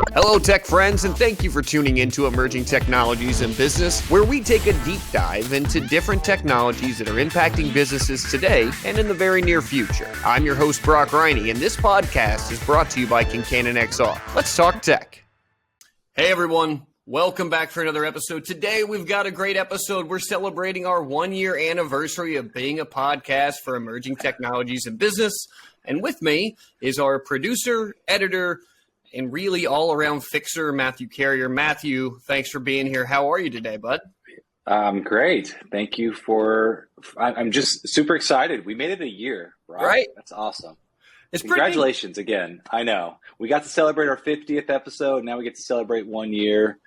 Hello, tech friends, and thank you for tuning into Emerging Technologies in Business, where we take a deep dive into different technologies that are impacting businesses today and in the very near future. I'm your host, Brock Riney, and this podcast is brought to you by ConcannonXR. Let's talk tech. Hey, everyone. Welcome back for another episode. Today, we've got a great episode. We're celebrating our 1-year anniversary of being a podcast for Emerging Technologies in Business. And with me is our producer, editor, and really all-around fixer, Matthew Carrier. Matthew, thanks for being here. How are you today, bud? Great. Thank you I'm just super excited. We made it a year, right? That's awesome. Congratulations again. I know. We got to celebrate our 50th episode. Now we get to celebrate 1 year.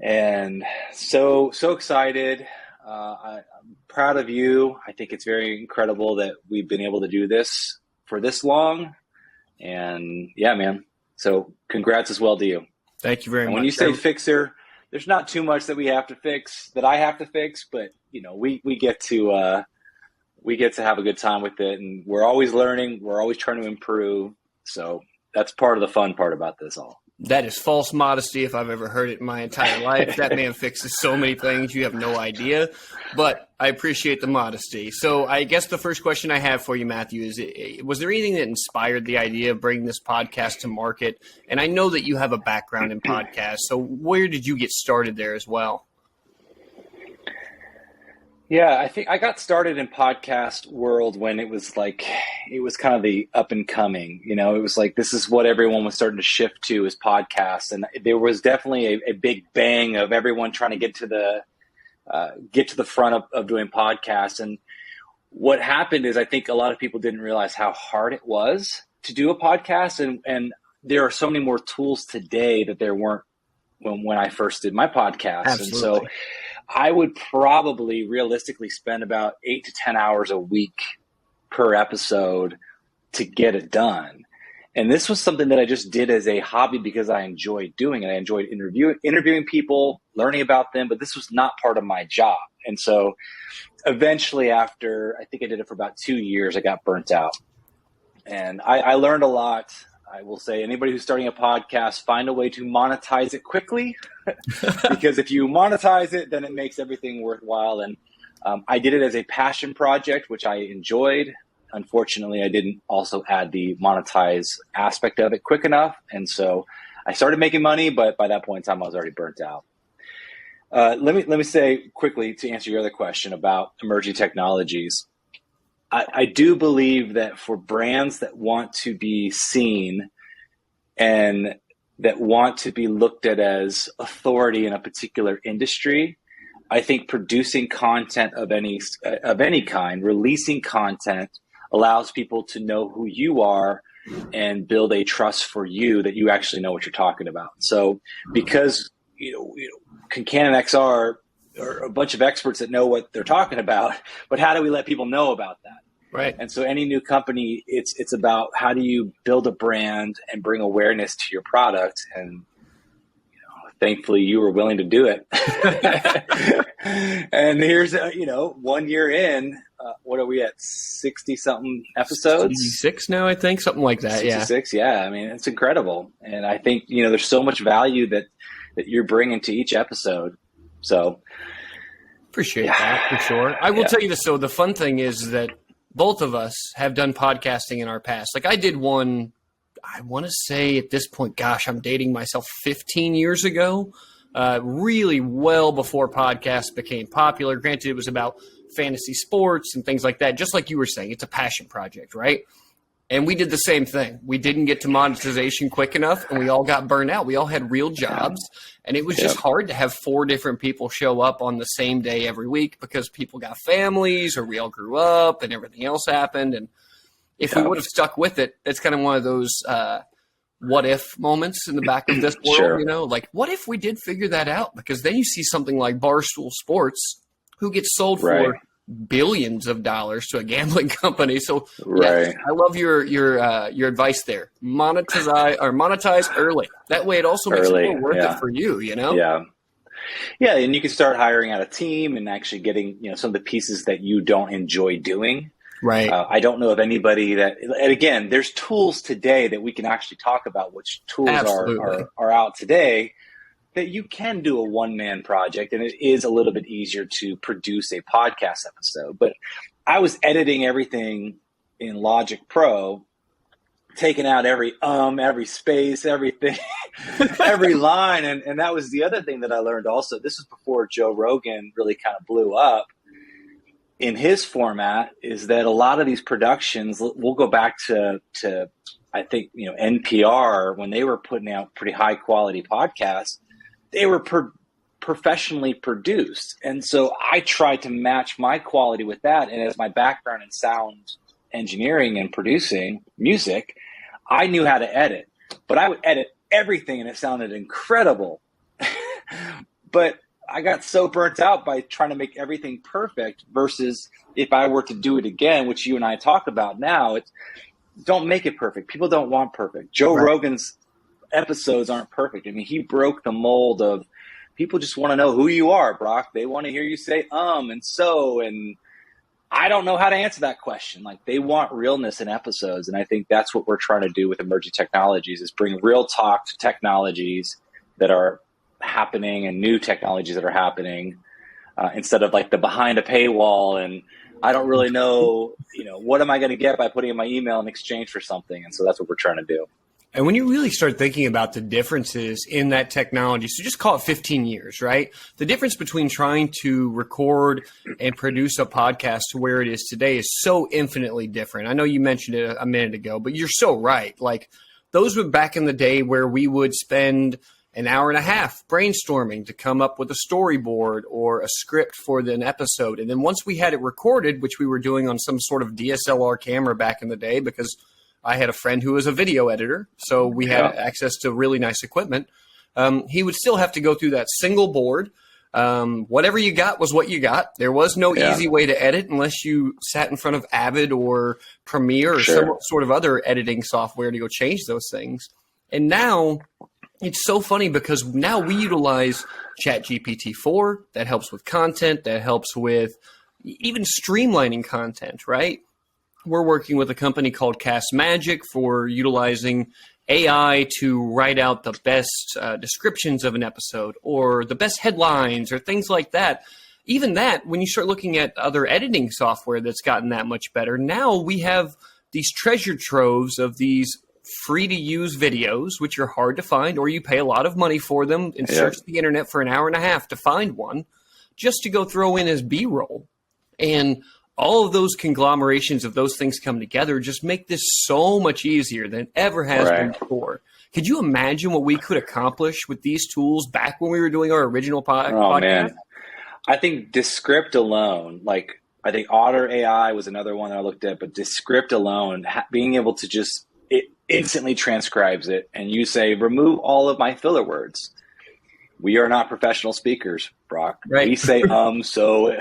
And so excited. I'm proud of you. I think it's very incredible that we've been able to do this for this long. And yeah, man. So congrats as well to you. Thank you very much. When you say fixer, there's not too much that we have to fix, that I have to fix, but you know, we get to have a good time with it, and we're always learning. We're always trying to improve. So that's part of the fun part about this all. That is false modesty if I've ever heard it in my entire life. That man fixes so many things, you have no idea. But I appreciate the modesty. So I guess the first question I have for you, Matthew, is was there anything that inspired the idea of bringing this podcast to market? And I know that you have a background in podcasts, so where did you get started there as well? Yeah, I think I got started in podcast world when it was kind of the up and coming, you know, it was like, this is what everyone was starting to shift to is podcasts. And there was definitely a big bang of everyone trying to get to the front of doing podcasts. And what happened is I think a lot of people didn't realize how hard it was to do a podcast. And there are so many more tools today that there weren't when I first did my podcast. Absolutely. And so I would probably realistically spend about 8 to 10 hours a week per episode to get it done. And this was something that I just did as a hobby because I enjoyed doing it. I enjoyed interviewing people, learning about them, but this was not part of my job. And so eventually after, I think I did it for about 2 years, I got burnt out. And I learned a lot. I will say anybody who's starting a podcast, find a way to monetize it quickly because if you monetize it, then it makes everything worthwhile. And I did it as a passion project, which I enjoyed. Unfortunately, I didn't also add the monetize aspect of it quick enough. And so I started making money, but by that point in time, I was already burnt out. Let me say quickly to answer your other question about emerging technologies. I do believe that for brands that want to be seen and that want to be looked at as authority in a particular industry, I think producing content of any kind, releasing content allows people to know who you are and build a trust for you that you actually know what you're talking about. So because you know ConcannonXR are a bunch of experts that know what they're talking about, but how do we let people know about that? Right. And so any new company, it's about how do you build a brand and bring awareness to your product. And you know, thankfully you were willing to do it. And here's 1 year in, what are we at? 60 something episodes? 66 now, I think, something like that. 66. Yeah. I mean, it's incredible. And I think, there's so much value that you're bringing to each episode. So appreciate that for sure. I will tell you this. So the fun thing is that both of us have done podcasting in our past. Like I did one, I want to say at this point, gosh, I'm dating myself 15 years ago, really well before podcasts became popular. Granted, it was about fantasy sports and things like that. Just like you were saying, it's a passion project, right? And we did the same thing. We didn't get to monetization quick enough, and we all got burned out. We all had real jobs, and it was just hard to have 4 different people show up on the same day every week because people got families or we all grew up and everything else happened. And if we would have stuck with it, it's kind of one of those what if moments in the back of this world, like what if we did figure that out? Because then you see something like Barstool Sports who gets sold for billions of dollars to a gambling company. So I love your advice there. Monetize early. That way it also makes it more worth it for you, Yeah, and you can start hiring out a team and actually getting, some of the pieces that you don't enjoy doing Right. I don't know of anybody that, and again, there's tools today that we can actually talk about, which tools are out today that you can do a one-man project, and it is a little bit easier to produce a podcast episode. But I was editing everything in Logic Pro, taking out every space, everything, every line. And that was the other thing that I learned also. This was before Joe Rogan really kind of blew up in his format, is that a lot of these productions, we'll go back to I think, NPR, when they were putting out pretty high quality podcasts, they were professionally produced. And so I tried to match my quality with that. And as my background in sound engineering and producing music, I knew how to edit, but I would edit everything and it sounded incredible. But I got so burnt out by trying to make everything perfect versus if I were to do it again, which you and I talk about now, don't make it perfect. People don't want perfect. Joe Rogan's episodes aren't perfect. I mean, he broke the mold of people just want to know who you are, Brock. They want to hear you say and so, and I don't know how to answer that question. Like, they want realness in episodes. And I think that's what we're trying to do with emerging technologies, is bring real talk to technologies that are happening and new technologies that are happening, instead of like the behind a paywall. And I don't really know, what am I going to get by putting in my email in exchange for something? And so that's what we're trying to do. And when you really start thinking about the differences in that technology, so just call it 15 years, right? The difference between trying to record and produce a podcast to where it is today is so infinitely different. I know you mentioned it a minute ago, but you're so right. Like, those were back in the day where we would spend an hour and a half brainstorming to come up with a storyboard or a script for an episode. And then once we had it recorded, which we were doing on some sort of DSLR camera back in the day, because I had a friend who was a video editor, so we had access to really nice equipment. He would still have to go through that single board. Whatever you got was what you got. There was no easy way to edit unless you sat in front of Avid or Premiere or some sort of other editing software to go change those things. And now it's so funny because now we utilize ChatGPT-4. That helps with content. That helps with even streamlining content, right? We're working with a company called Cast Magic for utilizing AI to write out the best descriptions of an episode or the best headlines or things like that. Even that, when you start looking at other editing software that's gotten that much better, now we have these treasure troves of these free-to-use videos, which are hard to find, or you pay a lot of money for them and search the internet for an hour and a half to find one just to go throw in as B-roll. And all of those conglomerations of those things come together just make this so much easier than ever has been before. Could you imagine what we could accomplish with these tools back when we were doing our original podcast? Man. I think Descript alone, I think Otter AI was another one that I looked at, but Descript alone, being able to just, it instantly transcribes it, and you say, remove all of my filler words. We are not professional speakers, Brock. Right. We say, so...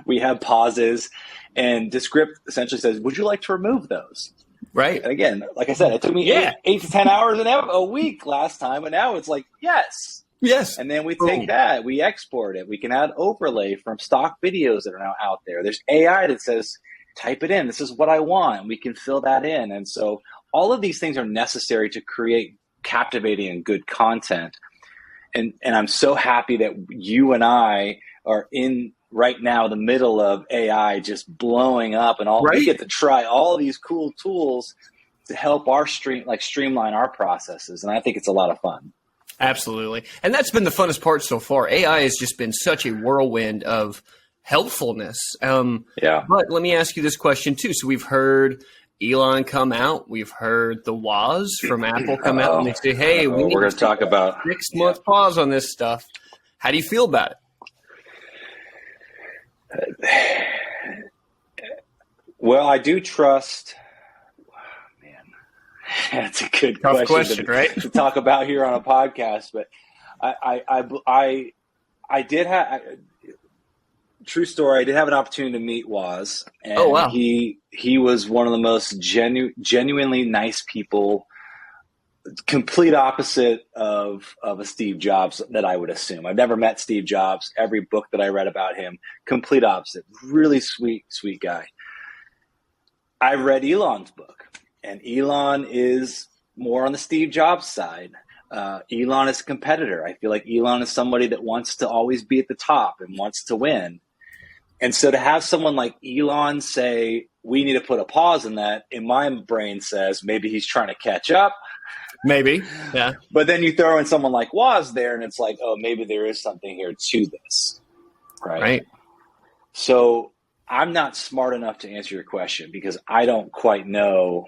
we have pauses, and Descript essentially says, would you like to remove those? Right. And again, like I said, it took me 8 to 10 hours a week last time, and now it's like, yes. And then we take that, we export it. We can add overlay from stock videos that are now out there. There's AI that says, type it in. This is what I want. And we can fill that in. And so all of these things are necessary to create captivating and good content. And I'm so happy that you and I are in right now the middle of AI just blowing up, and we get to try all these cool tools to help our streamline our processes. And I think it's a lot of fun. Absolutely. And that's been the funnest part so far. AI has just been such a whirlwind of helpfulness. But let me ask you this question too. So we've heard Elon come out. We've heard the Woz from Apple come out and they say, hey, we're going to talk about 6-month pause on this stuff. How do you feel about it? Well, I do trust. Man, that's a good question right? to talk about here on a podcast. But I did have. True story. I did have an opportunity to meet Woz, and he was one of the most genuinely nice people. Complete opposite of a Steve Jobs that I would assume. I've never met Steve Jobs. Every book that I read about him, complete opposite. Really sweet guy. I read Elon's book, and Elon is more on the Steve Jobs side. Elon is a competitor. I feel like Elon is somebody that wants to always be at the top and wants to win. And so to have someone like Elon say, we need to put a pause in that, in my brain says maybe he's trying to catch up. Maybe, yeah. But then you throw in someone like Woz there, and it's like, oh, maybe there is something here to this. Right. So I'm not smart enough to answer your question because I don't quite know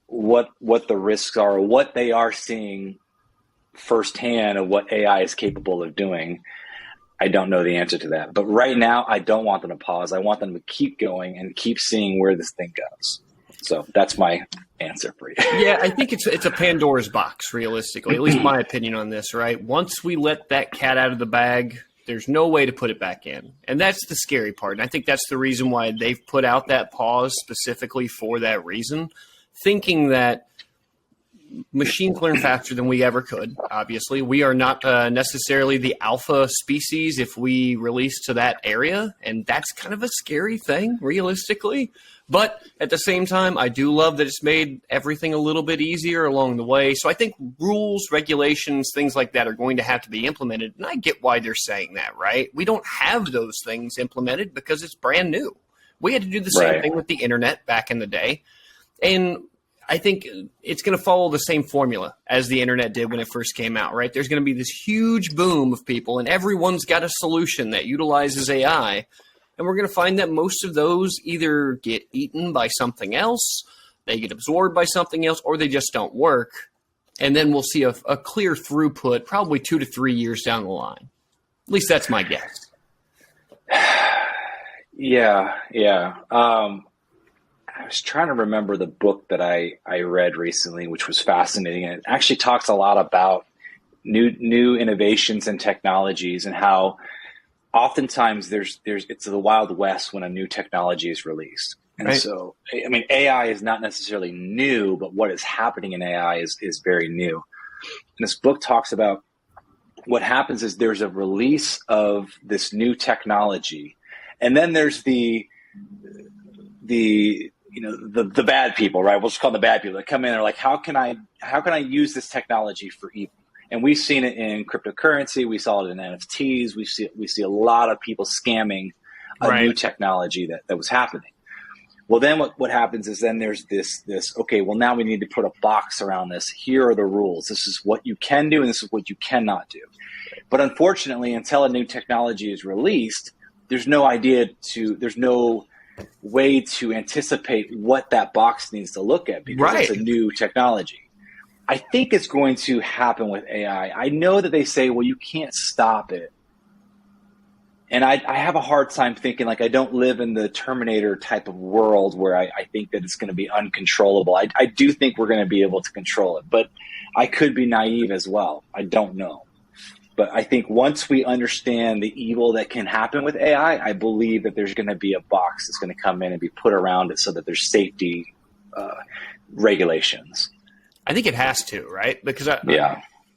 what the risks are or what they are seeing firsthand of what AI is capable of doing. I don't know the answer to that. But right now, I don't want them to pause. I want them to keep going and keep seeing where this thing goes. So that's my answer for you. Yeah, I think it's a Pandora's box, realistically, at least my opinion on this, right? Once we let that cat out of the bag, there's no way to put it back in. And that's the scary part. And I think that's the reason why they've put out that pause specifically for that reason, thinking that machines learn faster than we ever could, obviously. We are not necessarily the alpha species if we release to that area, and that's kind of a scary thing, realistically. But at the same time, I do love that it's made everything a little bit easier along the way. So I think rules, regulations, things like that are going to have to be implemented, and I get why they're saying that, right? We don't have those things implemented because it's brand new. We had to do the same thing with the internet back in the day, and I think it's going to follow the same formula as the internet did when it first came out, right? There's going to be this huge boom of people, and everyone's got a solution that utilizes AI. And we're going to find that most of those either get eaten by something else, they get absorbed by something else, or they just don't work. And then we'll see a clear throughput probably 2 to 3 years down the line. At least that's my guess. Yeah. I was trying to remember the book that I read recently, which was fascinating. And it actually talks a lot about new innovations and technologies and how oftentimes it's the Wild West when a new technology is released. And so, I mean, AI is not necessarily new, but what is happening in AI is very new. And this book talks about what happens is there's a release of this new technology. And then there's the bad people, right? We'll just call them the bad people that come in and are like, how can I use this technology for evil? And we've seen it in cryptocurrency. We saw it in NFTs. We see a lot of people scamming a new technology that was happening. Well, then what happens is then there's this, okay, well, now we need to put a box around this. Here are the rules. This is what you can do and this is what you cannot do. But unfortunately, until a new technology is released, there's no way to anticipate what that box needs to look at because it's a new technology. I think it's going to happen with AI. I know that they say, well, you can't stop it. And I have a hard time thinking, like, I don't live in the Terminator type of world where I think that it's going to be uncontrollable. I do think we're going to be able to control it, but I could be naive as well. I don't know. But I think once we understand the evil that can happen with AI, I believe that there's going to be a box that's going to come in and be put around it so that there's safety regulations. I think it has to, right? Because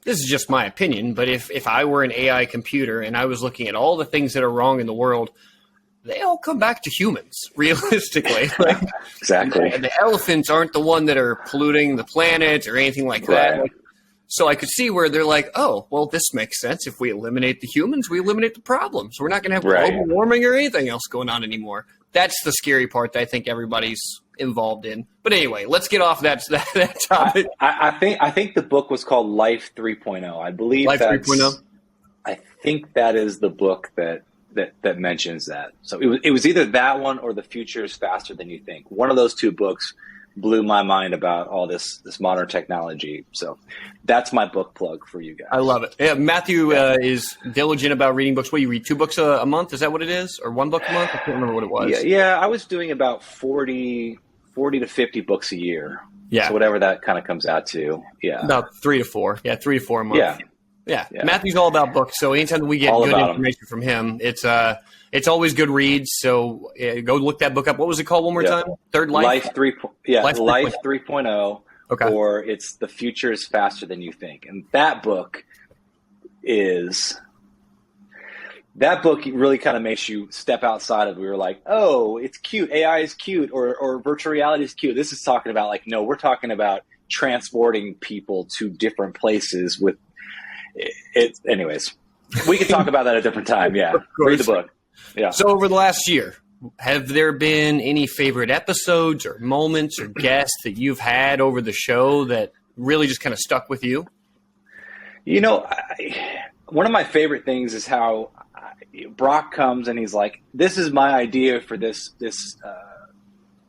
this is just my opinion, but if I were an AI computer and I was looking at all the things that are wrong in the world, they all come back to humans, realistically. Exactly. And the elephants aren't the one that are polluting the planet or anything like that. So I could see where they're like, oh, well, this makes sense. If we eliminate the humans, we eliminate the problems. We're not going to have global warming or anything else going on anymore. That's the scary part that I think everybody's involved in. But anyway, let's get off that topic. I think the book was called Life 3.0. I believe Life 3.0. I think that is the book that mentions that. So it was either that one or The Future is Faster Than You Think. One of those two books blew my mind about all this modern technology. So that's my book plug for you guys. I love it. Yeah, Matthew is diligent about reading books. What, you read 2 books a month? Is that what it is? Or 1 book a month? I can't remember what it was. Yeah, I was doing about 40 to 50 books a year. Yeah. So whatever that kind of comes out to. Yeah. About 3 to 4. Yeah, 3 to 4 a month. Yeah. Matthew's all about books. So anytime we get good information from him, it's always good reads. So go look that book up. What was it called one more time? Third Life? Life 3.0. Okay. Or it's The Future is Faster Than You Think. And that book is that book really kind of makes you step outside of, we were like, oh, it's cute. AI is cute, or virtual reality is cute. This is talking about like, no, we're talking about transporting people to different places with it. Anyways, we can talk about that at a different time. Yeah. Read the book. Yeah. So over the last year, have there been any favorite episodes or moments or guests that you've had over the show that really just kind of stuck with you? You know, one of my favorite things is how Brock comes and he's like, this is my idea for this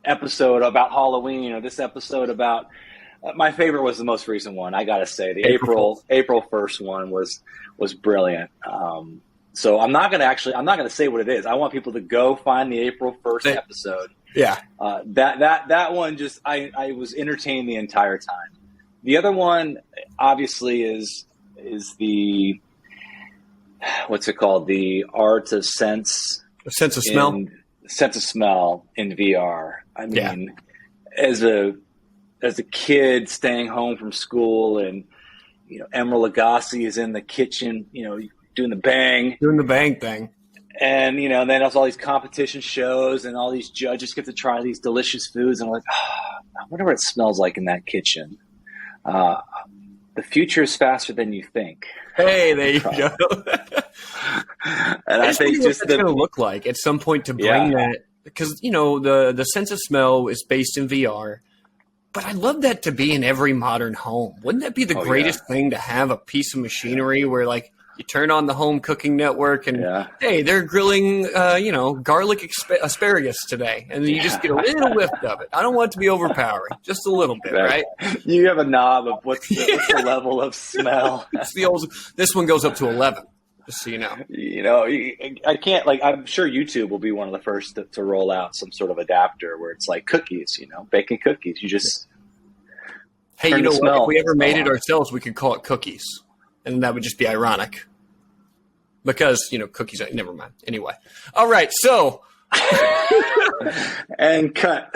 episode about Halloween, or this episode about my favorite was the most recent one. I got to say the April 1st one was brilliant. So I'm not going to say what it is. I want people to go find the April 1st episode. Yeah. That one just, I was entertained the entire time. The other one obviously is the, what's it called? The art of sense. A sense of smell. Sense of smell in VR. I mean, as a kid staying home from school, and Emeril Lagasse is in the kitchen, doing the bang thing. And, then there's all these competition shows and all these judges get to try these delicious foods. And I'm like, I wonder what it smells like in that kitchen. The future is faster than you think. Hey, there you go. And I think just what it's going to look like at some point to bring that, because, the sense of smell is based in VR. But I'd love that to be in every modern home. Wouldn't that be the greatest thing, to have a piece of machinery where, like, you turn on the home cooking network and, hey, they're grilling, garlic asparagus today. And then you just get a little whiff of it. I don't want it to be overpowering. Just a little bit, right? You have a knob of what's the level of smell. This one goes up to 11, just so you know. I can't, I'm sure YouTube will be one of the first to roll out some sort of adapter where it's like cookies, baking cookies. You just... Hey, you know what? If we ever made it ourselves, we could call it cookies. And that would just be ironic because, cookies, never mind. Anyway. All right. So. And cut.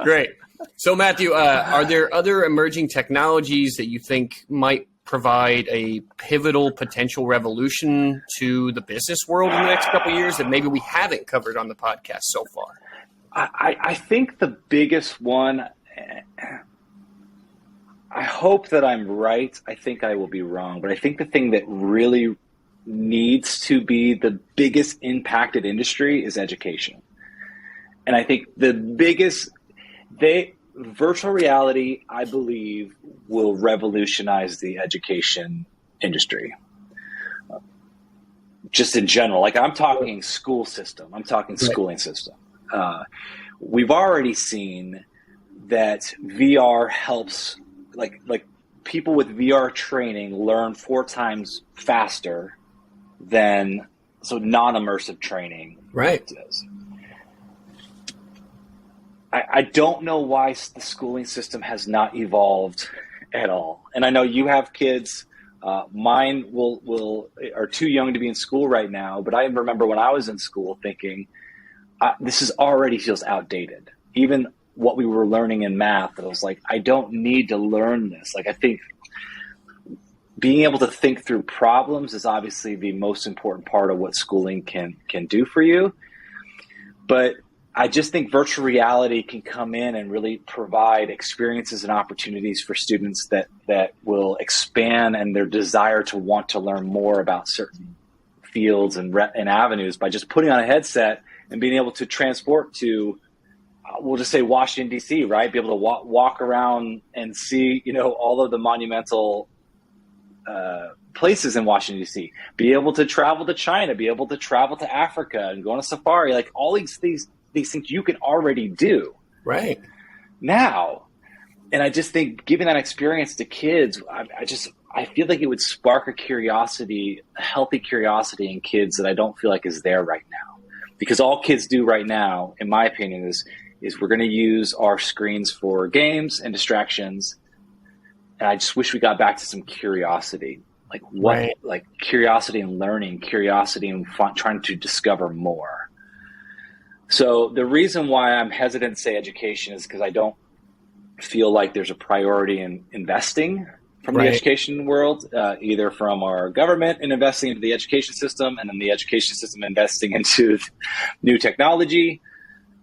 Great. So, Matthew, are there other emerging technologies that you think might provide a pivotal potential revolution to the business world in the next couple of years that maybe we haven't covered on the podcast so far? I think the biggest one, I hope that I'm right. I think I will be wrong. But I think the thing that really needs to be the biggest impacted industry is education. And I think the biggest, virtual reality, I believe, will revolutionize the education industry. Just in general. I'm talking school system. I'm talking schooling system. We've already seen that VR helps like people with VR training learn 4 times faster than non-immersive training. Right. Does. I don't know why the schooling system has not evolved at all. And I know you have kids. Mine are too young to be in school right now. But I remember when I was in school thinking, this already feels outdated. Even what we were learning in math, that I was like, I don't need to learn this. I think being able to think through problems is obviously the most important part of what schooling can do for you. But I just think virtual reality can come in and really provide experiences and opportunities for students that will expand and their desire to want to learn more about certain fields and avenues by just putting on a headset and being able to transport to, we'll just say Washington, D.C., right? Be able to walk around and see, all of the monumental places in Washington, D.C. Be able to travel to China, be able to travel to Africa and go on a safari. All these things you can already do right now. And I just think giving that experience to kids, I feel like it would spark a healthy curiosity in kids that I don't feel like is there right now. Because all kids do right now, in my opinion, is we're going to use our screens for games and distractions. And I just wish we got back to some curiosity, curiosity and learning, curiosity and trying to discover more. So the reason why I'm hesitant to say education is because I don't feel like there's a priority in investing from the education world, either from our government and investing into the education system, and then the education system investing into new technology.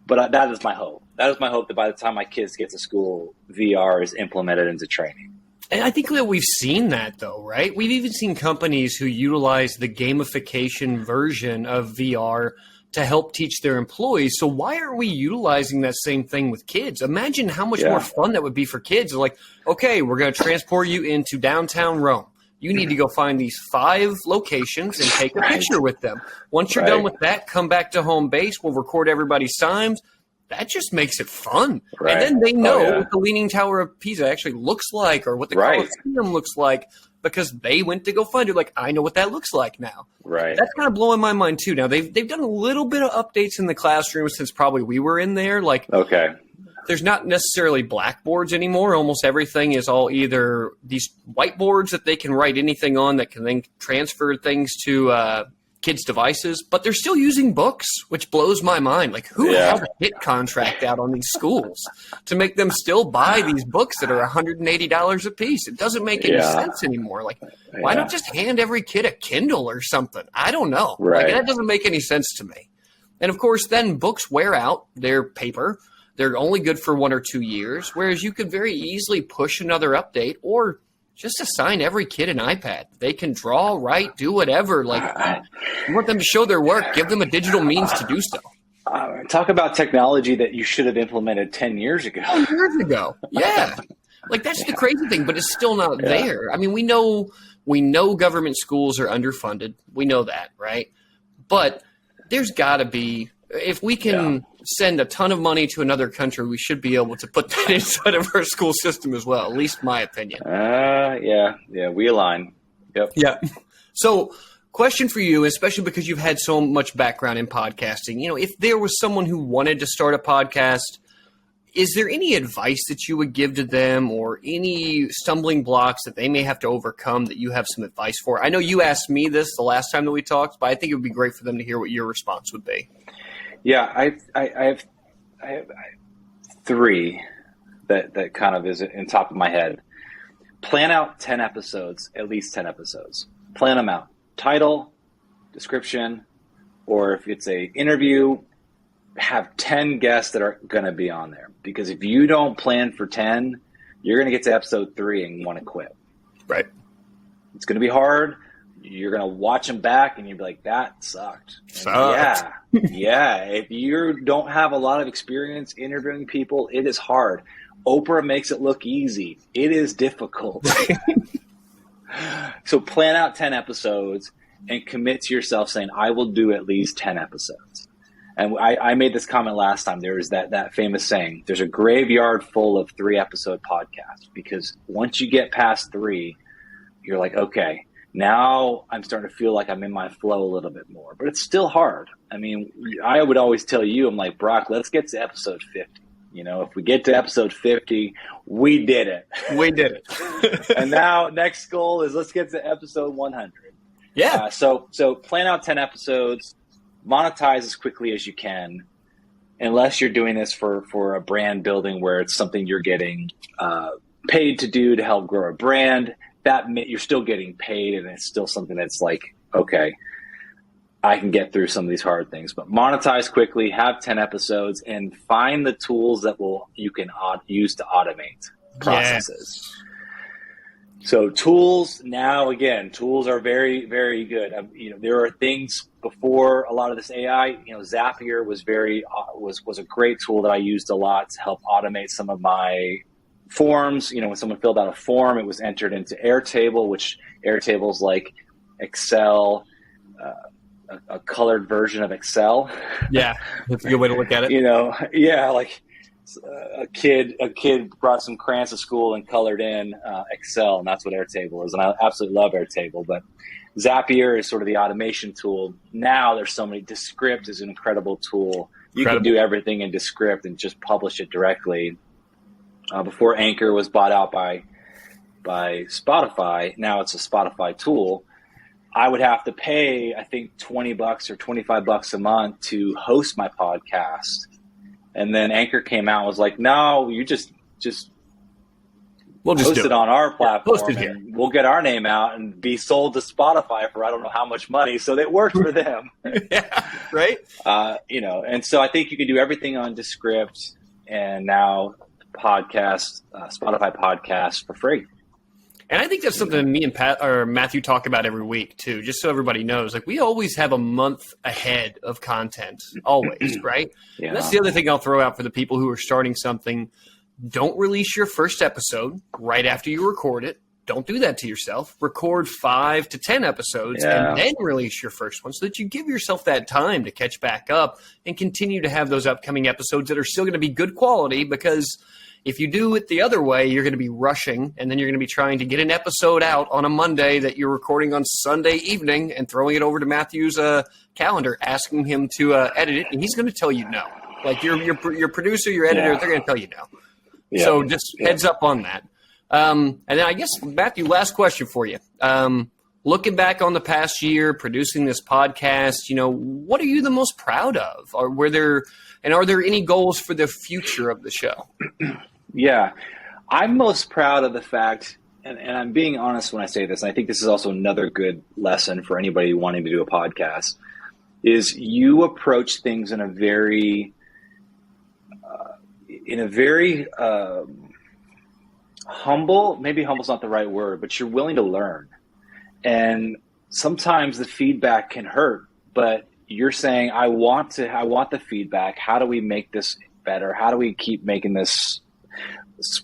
But that is my hope. That is my hope, that by the time my kids get to school, VR is implemented into training. And I think that we've seen that, though, right? We've even seen companies who utilize the gamification version of VR to help teach their employees. So why aren't we utilizing that same thing with kids? Imagine how much more fun that would be for kids. Like, okay, we're going to transport you into downtown Rome. You need to go find these 5 locations and take a picture with them. Once you're done with that, come back to home base. We'll record everybody's times. That just makes it fun. Right. And then they know what the Leaning Tower of Pisa actually looks like, or what the Colosseum looks like, because they went to go find it. Like, I know what that looks like now. Right. That's kind of blowing my mind too. Now they've done a little bit of updates in the classroom since probably we were in there. Like, there's not necessarily blackboards anymore. Almost everything is all either these whiteboards that they can write anything on that can then transfer things to kids' devices, but they're still using books, which blows my mind. Like, who has a hit contract out on these schools to make them still buy these books that are $180 a piece? It doesn't make any sense anymore. Like, why not just hand every kid a Kindle or something? I don't know. Like, that doesn't make any sense to me. And of course, then books wear out. They're paper. They're only good for 1 or 2 years, whereas you could very easily push another update or just assign every kid an iPad. They can draw, write, do whatever. Like, you want them to show their work, give them a digital means to do so. Talk about technology that you should have implemented 10 years ago. 10 years ago. Yeah. Like, that's the crazy thing, but it's still not there. I mean, we know government schools are underfunded. We know that, right? But there's got to be, if we can send a ton of money to another country, we should be able to put that inside of our school system as well, at least my opinion. We align. Yep. Yeah. So, question for you, especially because you've had so much background in podcasting, if there was someone who wanted to start a podcast, is there any advice that you would give to them, or any stumbling blocks that they may have to overcome that you have some advice for? I know you asked me this the last time that we talked, but I think it would be great for them to hear what your response would be. Yeah, I have 3 that kind of is in top of my head. Plan out 10 episodes, at least 10 episodes. Plan them out. Title, description, or if it's a interview, have 10 guests that are going to be on there. Because if you don't plan for 10, you're going to get to episode 3 and want to quit. Right. It's going to be hard. You're going to watch them back and you'll be like, that sucked. Yeah. If you don't have a lot of experience interviewing people, it is hard. Oprah makes it look easy. It is difficult. So plan out 10 episodes and commit to yourself saying, I will do at least 10 episodes. And I made this comment last time. There is that famous saying, there's a graveyard full of 3-episode podcasts, because once you get past 3, you're like, okay, now I'm starting to feel like I'm in my flow a little bit more, but it's still hard. I mean, I would always tell you, I'm like, Brock, let's get to episode 50. If we get to episode 50, we did it. We did it. And now next goal is let's get to episode 100. Yeah. So plan out 10 episodes, monetize as quickly as you can, unless you're doing this for a brand building where it's something you're getting paid to do to help grow a brand. That you're still getting paid, and it's still something that's like, okay, I can get through some of these hard things. But monetize quickly, have 10 episodes, and find the tools that you can use to automate processes. Yes. So tools are very, very good. There are things before a lot of this AI. Zapier was was a great tool that I used a lot to help automate some of my forms. When someone filled out a form, it was entered into Airtable, which Airtable is like Excel, a colored version of Excel. Yeah, that's a good way to look at it. Like a kid brought some crayons to school and colored in Excel, and that's what Airtable is. And I absolutely love Airtable, but Zapier is sort of the automation tool. Now there's so many. Descript is an incredible tool. You can do everything in Descript and just publish it directly. Before Anchor was bought out by Spotify, now it's a Spotify tool. I would have to pay, I think, $20 or $25 a month to host my podcast. And then Anchor came out and was like, no, you just We'll just post it on our platform, post it here. and we'll get our name out and be sold to Spotify for I don't know how much money. So it worked for them. Yeah, right. And so I think you can do everything on Descript and now podcast, Spotify podcast for free. And I think that's something me and Pat or Matthew talk about every week too, just so everybody knows. Like, we always have a month ahead of content, always, right? Yeah. And that's the other thing I'll throw out for the people who are starting something. Don't release your first episode right after you record it. Don't do that to yourself. Record 5 to 10 episodes and then release your first one so that you give yourself that time to catch back up and continue to have those upcoming episodes that are still going to be good quality, because if you do it the other way, you're going to be rushing, and then you're going to be trying to get an episode out on a Monday that you're recording on Sunday evening and throwing it over to Matthew's calendar, asking him to edit it, and he's going to tell you no. Like, your producer, your editor, they're going to tell you no. Yeah. So just heads up on that. And then I guess, Matthew, last question for you. Looking back on the past year, producing this podcast, what are you the most proud of? Are there any goals for the future of the show? Yeah, I'm most proud of the fact, and I'm being honest when I say this, and I think this is also another good lesson for anybody wanting to do a podcast, is you approach things in a very humble, maybe humble's not the right word, but you're willing to learn. And sometimes the feedback can hurt, but you're saying, I want the feedback. How do we make this better? How do we keep making this?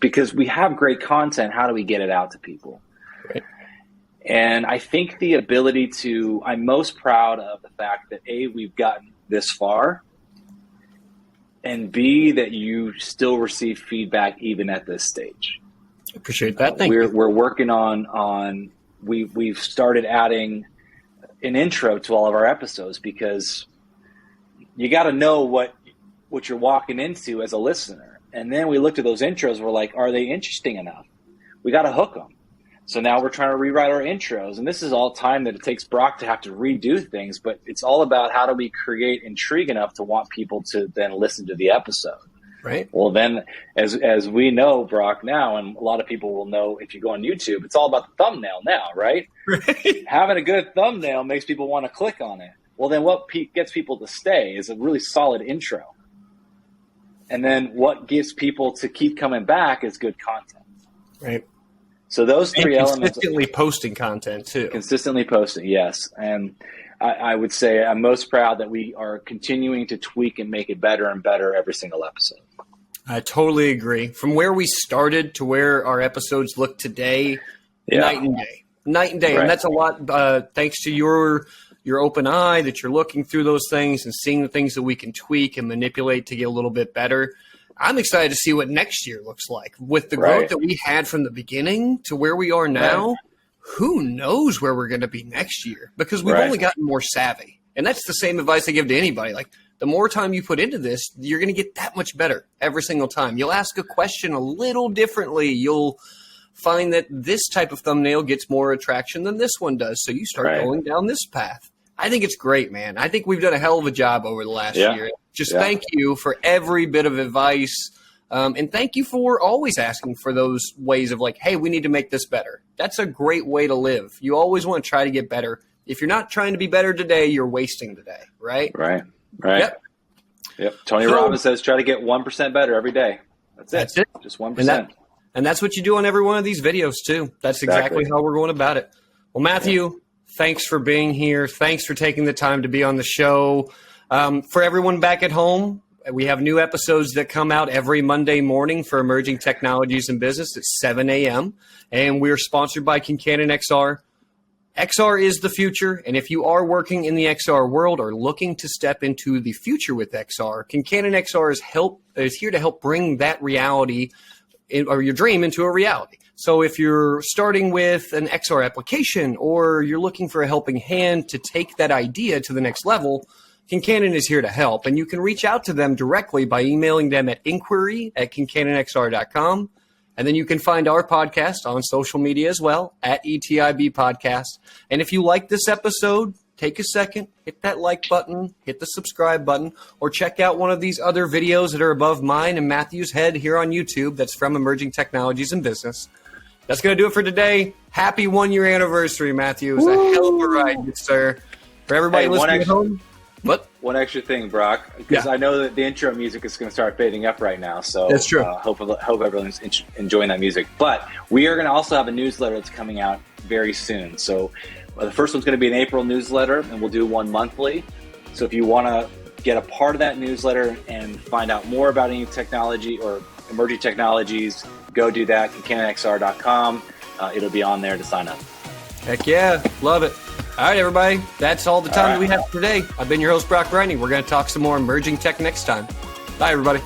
Because we have great content. How do we get it out to people? Right. And I think the ability I'm most proud of the fact that A, we've gotten this far, and B, that you still receive feedback even at this stage. Appreciate that. Thank you. We're working on we've started adding an intro to all of our episodes, because you got to know what you're walking into as a listener. And then we looked at those intros. We're like, are they interesting enough? We got to hook them. So now we're trying to rewrite our intros. And this is all time that it takes Brock to have to redo things. But it's all about how do we create intrigue enough to want people to then listen to the episode. Right. Well, then, as we know, Brock, now, and a lot of people will know if you go on YouTube, it's all about the thumbnail now, right? Right. Having a good thumbnail makes people want to click on it. Well, then what gets people to stay is a really solid intro. And then what gets people to keep coming back is good content. Right. So those three elements. Consistently posting content, too. Consistently posting, yes. And I would say I'm most proud that we are continuing to tweak and make it better and better every single episode. I totally agree. From where we started to where our episodes look today, night and day. Night and day. Right. And that's a lot thanks to your open eye, that you're looking through those things and seeing the things that we can tweak and manipulate to get a little bit better. I'm excited to see what next year looks like. With the growth that we had from the beginning to where we are now, who knows where we're going to be next year? Because we've only gotten more savvy. And that's the same advice I give to anybody. Like, the more time you put into this, you're going to get that much better every single time. You'll ask a question a little differently. You'll find that this type of thumbnail gets more attraction than this one does. So you start going down this path. I think it's great, man. I think we've done a hell of a job over the last year. Just thank you for every bit of advice. And thank you for always asking for those ways of like, hey, we need to make this better. That's a great way to live. You always want to try to get better. If you're not trying to be better today, you're wasting today, right? Right. Yep. Tony Robbins says try to get 1% better every day. That's it. Just 1%. And that's what you do on every one of these videos, too. That's exactly how we're going about it. Well, Matthew, thanks for being here. Thanks for taking the time to be on the show. For everyone back at home, we have new episodes that come out every Monday morning for Emerging Technologies in Business at 7 a.m. And we're sponsored by ConcannonXR. XR is the future, and if you are working in the XR world or looking to step into the future with XR, ConcannonXR is here to help bring that reality or your dream into a reality. So if you're starting with an XR application or you're looking for a helping hand to take that idea to the next level, Concannon is here to help, and you can reach out to them directly by emailing them at inquiry@ConcannonXR.com. And then you can find our podcast on social media as well, at ETIB Podcast. And if you like this episode, take a second, hit that like button, hit the subscribe button, or check out one of these other videos that are above mine and Matthew's head here on YouTube that's from Emerging Technologies in Business. That's going to do it for today. Happy 1 year anniversary, Matthew. It was a hell of a ride, good sir. For everybody listening at home. What? One extra thing, Brock, because I know that the intro music is going to start fading up right now. So that's true. Hope everyone's enjoying that music. But we are going to also have a newsletter that's coming out very soon. So the first one's going to be an April newsletter, and we'll do one monthly. So if you want to get a part of that newsletter and find out more about any technology or emerging technologies, go do that. ConcannonXR.com. It'll be on there to sign up. Heck yeah. Love it. All right, everybody. That's all the time that we have for today. I've been your host, Brock Briney. We're going to talk some more emerging tech next time. Bye, everybody.